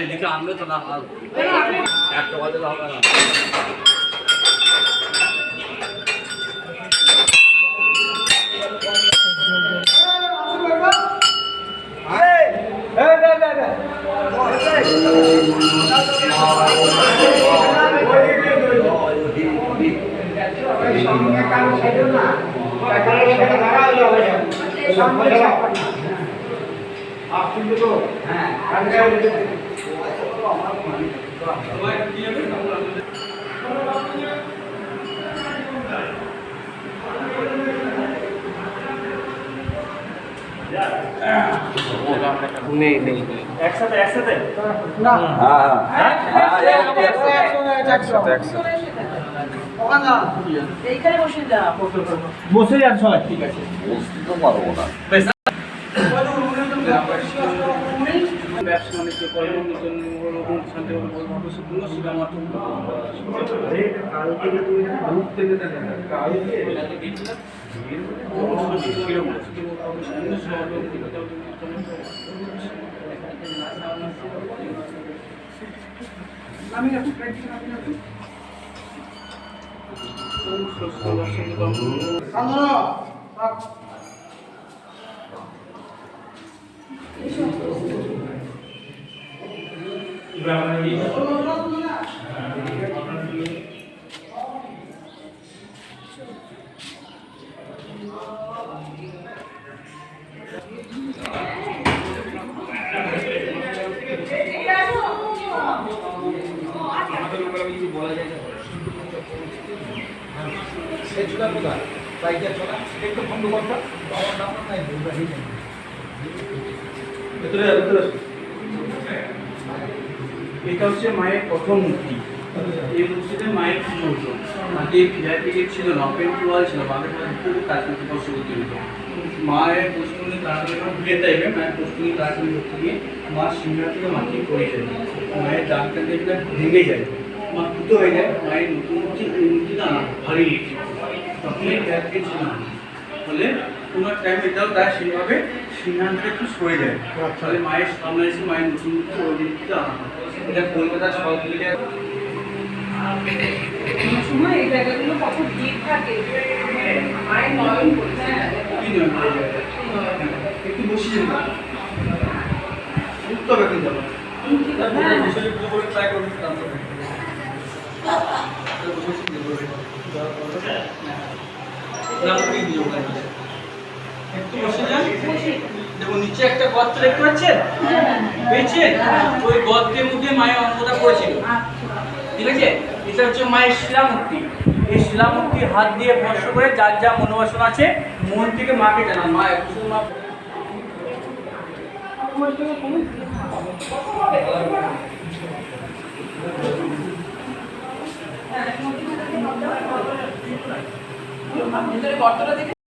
এদিকে আনবে তো না, একটা বাজে হবে না। नहीं একসাথে না হ্যাঁ এইখানে বসে যা, বসে যান সবাই। ঠিক আছে, বুঝতে তো পারবো না। ব্যবসা বাণিজ্য কর্ম নতুন শান্তিভাবে ভবিষ্যৎপূর্ণ শুধুমাত্র এটা হচ্ছে মায়ের প্রথম মূর্তি। এই মূর্তিতে মায়ের পুজো হতো। আগে ভিআইপি ছিল না, ওপেন ওয়াল ছিল, বাকি কাজ করতে কষ্ট করতে হতো। মায়ের পুষ্করণী তাড়াতাড়ি ঘুরে টাইপের মায়ের পুষ্করণী তাড়াতাড়ি ধরতে গিয়ে মা সিংহার থেকে মাটিয়ে পড়ে যায়, মায়ের ডাক্তার দেখলে ভেঙে যায়, মা দ্রুত হয়ে যায়। মায়ের নতুন মূর্তি এই মূর্তিটা না ভারী মূর্তি, তখনই ভিআইপি ছিল না বলে কোনো টাইম এটাও তার সেইভাবে সিংহান থেকে একটু সরে যায়। তাহলে মায়ের সামনে এসে মায়ের নতুন মূর্তি ওই মূর্তিটা আনা হয়। এটা কলকাতার সব মিলে সময় এই জায়গাগুলো কত ভিড় থাকে, মায়ের নয়ন বলছে একটু বসিয়ে দিন, উত্তর রাখতে যাবো ট্রাই করুন। একটু বসে যান, দেখুন নিচে একটা গর্ত দেখতে পাচ্ছেন, পেয়েছেন? ওই গর্তের মধ্যে মায়ের অঙ্গটা পড়েছিল, ঠিক আছে? এটা হচ্ছে মায়ের শিলামূর্তি। এই শিলামূর্তি হাত দিয়ে স্পর্শ করে যার যা মনোবাসনা আছে মন থেকে মাকে জানান। মা গর্তটা দেখে